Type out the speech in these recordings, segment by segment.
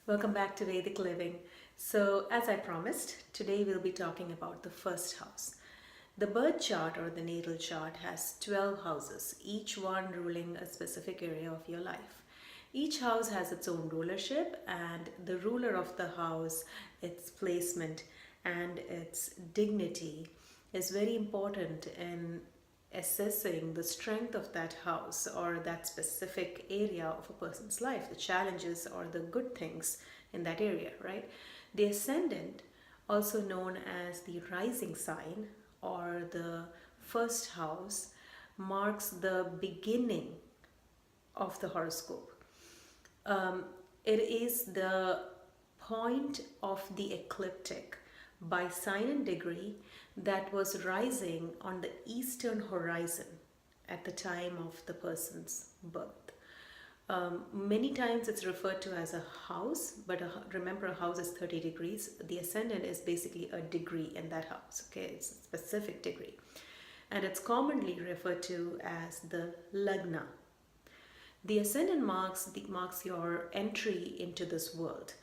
Welcome back to Vedic Living. So, as I promised, today we'll be talking about the first house. The birth chart or the natal chart has 12 houses, each one ruling a specific area of your life. Each house has its own rulership, and the ruler of the house, its placement, and its dignity is very important in assessing the strength of that house or that specific area of a person's life, the challenges or the good things in that area, right? The ascendant, also known as the rising sign or the first house, marks the beginning of the horoscope. Um, it is the point of the ecliptic by sign and degree that was rising on the eastern horizon at the time of the person's birth. Many times it's referred to as a house, but remember, a house is 30 degrees. The ascendant is basically a degree in that house, okay? It's a specific degree. And it's commonly referred to as the Lagna. The ascendant marks your entry into this world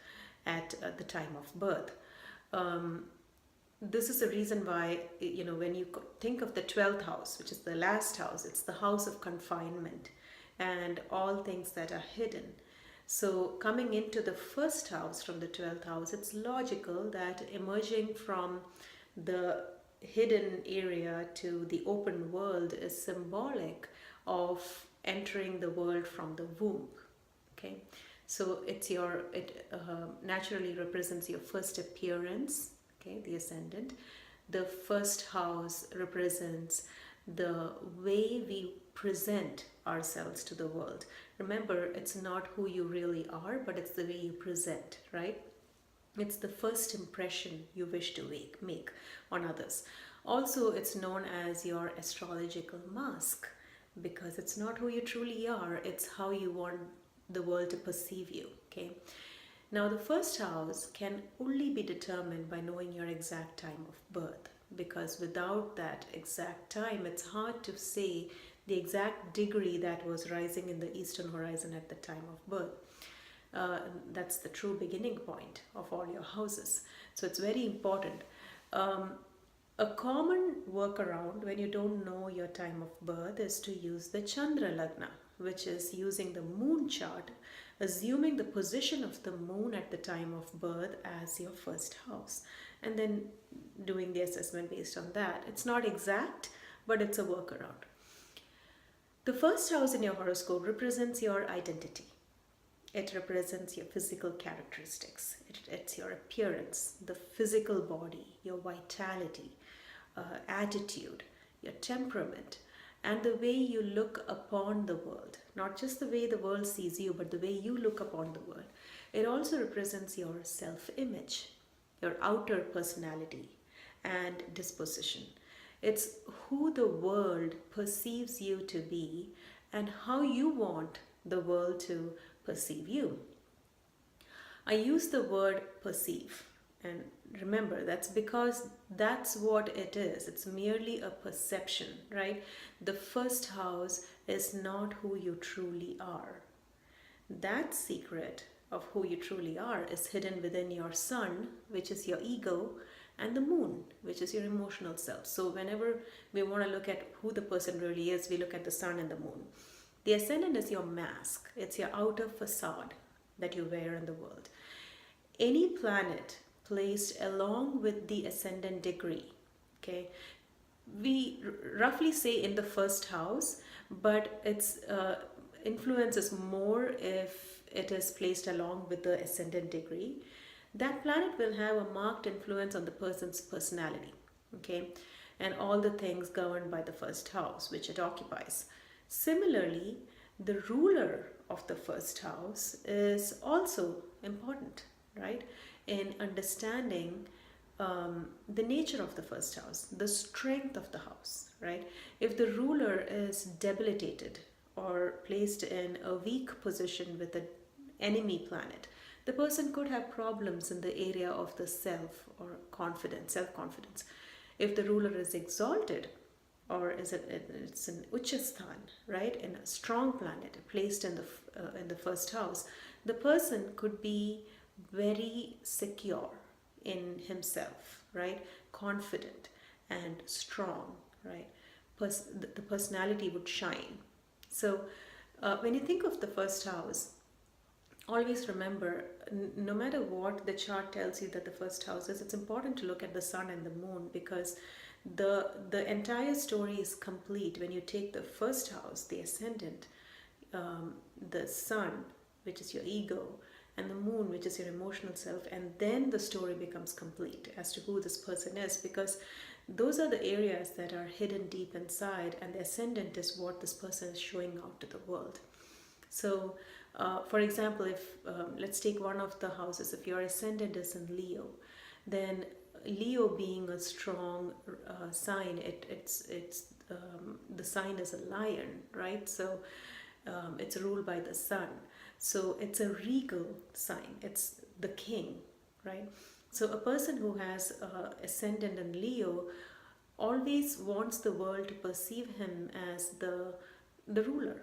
at the time of birth. This is the reason why, when you think of the 12th house, which is the last house, it's the house of confinement and all things that are hidden. So coming into the first house from the 12th house, it's logical that emerging from the hidden area to the open world is symbolic of entering the world from the womb. Okay, so it naturally represents your first appearance. Okay, the ascendant. The first house represents the way we present ourselves to the world. Remember, it's not who you really are, but it's the way you present, right? It's the first impression you wish to make on others. Also, it's known as your astrological mask because it's not who you truly are, it's how you want the world to perceive you, okay? Now, the first house can only be determined by knowing your exact time of birth, because without that exact time, it's hard to say the exact degree that was rising in the eastern horizon at the time of birth. That's the true beginning point of all your houses. So it's very important. A common workaround when you don't know your time of birth is to use the Chandra Lagna, which is using the moon chart, assuming the position of the moon at the time of birth as your first house, and then doing the assessment based on that. It's not exact, but it's a workaround. The first house in your horoscope represents your identity. It represents your physical characteristics. It's your appearance, the physical body, your vitality, attitude, your temperament, and the way you look upon the world. Not just the way the world sees you, but the way you look upon the world. It also represents your self-image, your outer personality and disposition. It's who the world perceives you to be and how you want the world to perceive you. I use the word perceive, and remember, that's because that's what it is. It's merely a perception, right? The first house is not who you truly are. That secret of who you truly are is hidden within your sun, which is your ego, and the moon, which is your emotional self. So whenever we want to look at who the person really is, we look at the sun and the moon. The ascendant is your mask. It's your outer facade that you wear in the world. Any planet placed along with the ascendant degree, okay, we roughly say in the first house, but its influence is more if it is placed along with the ascendant degree. That planet will have a marked influence on the person's personality, okay, and all the things governed by the first house which it occupies. Similarly, the ruler of the first house is also important, right, in understanding the nature of the first house, the strength of the house, right? If the ruler is debilitated or placed in a weak position with an enemy planet, the person could have problems in the area of the self or confidence, self-confidence. If the ruler is exalted, or it's an Uchasthan, right, in a strong planet placed in the first house, the person could be very secure in himself, right? Confident and strong, right? The personality would shine. So when you think of the first house, always remember, no matter what the chart tells you that the first house is, it's important to look at the sun and the moon, because the entire story is complete when you take the first house, the ascendant, the sun, which is your ego, and the moon, which is your emotional self, and then the story becomes complete as to who this person is, because those are the areas that are hidden deep inside, and the ascendant is what this person is showing out to the world. So, for example, if let's take one of the houses, if your ascendant is in Leo, then Leo being a strong sign, the sign is a lion, right? So it's ruled by the sun. So it's a regal sign. It's the king, right? So a person who has ascendant in Leo always wants the world to perceive him as the ruler,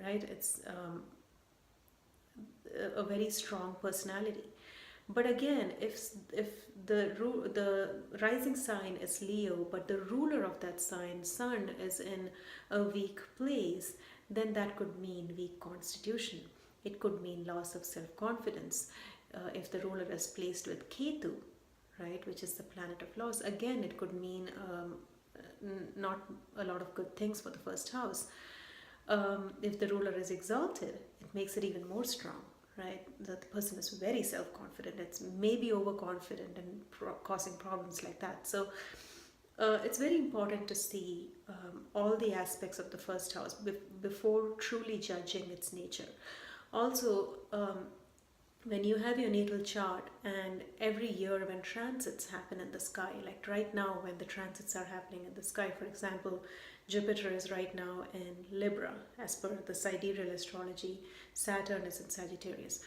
right? It's a very strong personality. But again, if the rising sign is Leo, but the ruler of that sign, Sun, is in a weak place, then that could mean weak constitution. It could mean loss of self-confidence. If the ruler is placed with Ketu, right, which is the planet of loss, again, it could mean not a lot of good things for the first house. If the ruler is exalted, it makes it even more strong, right? The person is very self-confident. It's maybe overconfident and causing problems like that. So it's very important to see all the aspects of the first house before truly judging its nature. Also, when you have your natal chart, and every year when transits happen in the sky, like right now when the transits are happening in the sky, for example, Jupiter is right now in Libra as per the sidereal astrology. Saturn is in Sagittarius,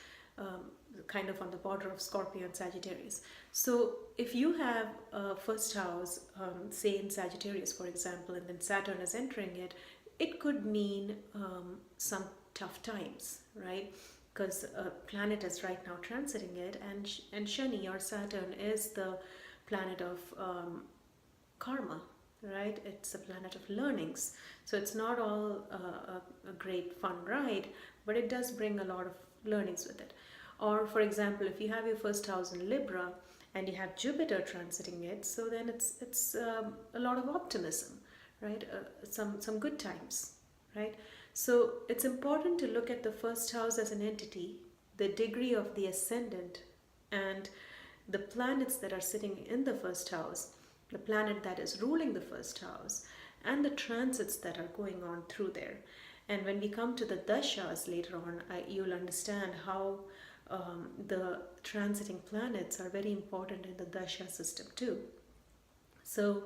kind of on the border of Scorpio and Sagittarius. So if you have a first house, say in Sagittarius, for example, and then Saturn is entering it, it could mean some tough times, right? Because a planet is right now transiting it, and Shani or Saturn is the planet of karma, right? It's a planet of learnings. So it's not all a great fun ride, but it does bring a lot of learnings with it. Or for example, if you have your first house in Libra and you have Jupiter transiting it, so then it's a lot of optimism, right? Some good times, right? So it's important to look at the first house as an entity, the degree of the ascendant, and the planets that are sitting in the first house, the planet that is ruling the first house, and the transits that are going on through there. And when we come to the dashas later on, you'll understand how the transiting planets are very important in the dasha system too. So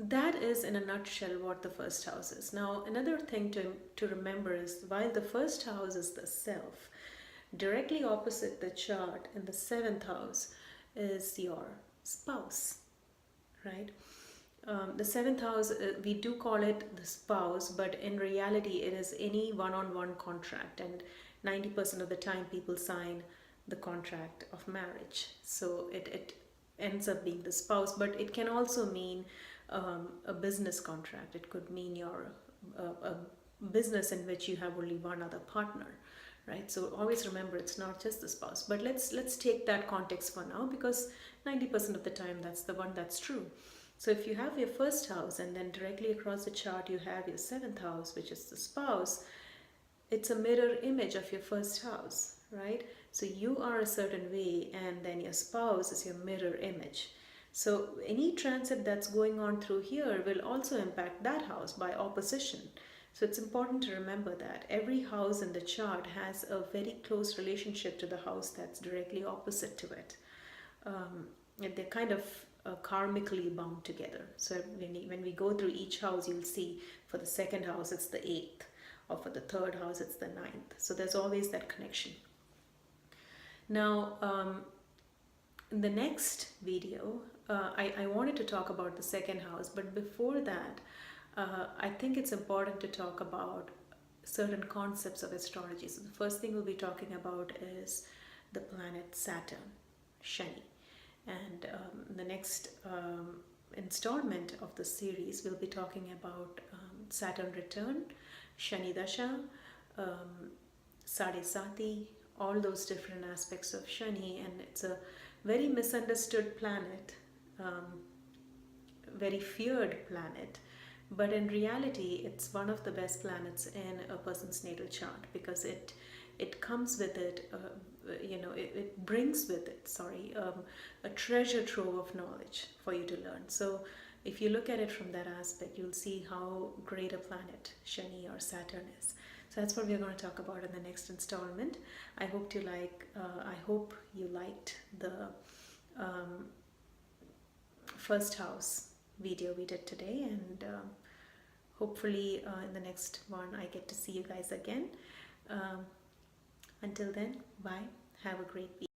that is in a nutshell what the first house is. Now, another thing to remember is, while the first house is the self, directly opposite the chart in the seventh house is your spouse, right? The seventh house, we do call it the spouse, but in reality it is any one-on-one contract, and 90% of the time people sign the contract of marriage. So it ends up being the spouse, but it can also mean a business contract. It could mean a business in which you have only one other partner, right? So always remember, it's not just the spouse. But let's take that context for now, because 90% of the time that's the one that's true. So if you have your first house and then directly across the chart you have your seventh house, which is the spouse, it's a mirror image of your first house, right? So you are a certain way, and then your spouse is your mirror image. So any transit that's going on through here will also impact that house by opposition. So it's important to remember that every house in the chart has a very close relationship to the house that's directly opposite to it. And they're kind of karmically bound together. So when we go through each house, you'll see for the second house it's the 8th, or for the third house it's the 9th. So there's always that connection. Now, in the next video, I wanted to talk about the second house, but before that, I think it's important to talk about certain concepts of astrology. So the first thing we'll be talking about is the planet Saturn, Shani. And the next installment of the series, we'll be talking about Saturn return, Shani Dasha, Sade Sati, all those different aspects of Shani. And it's a very misunderstood planet, very feared planet. But in reality, it's one of the best planets in a person's natal chart, because it comes with it, it brings with it, a treasure trove of knowledge for you to learn. So if you look at it from that aspect, you'll see how great a planet Shani or Saturn is. So that's what we're going to talk about in the next installment. I hope you liked the first house video we did today, and hopefully in the next one I get to see you guys again. Until then, bye. Have a great week.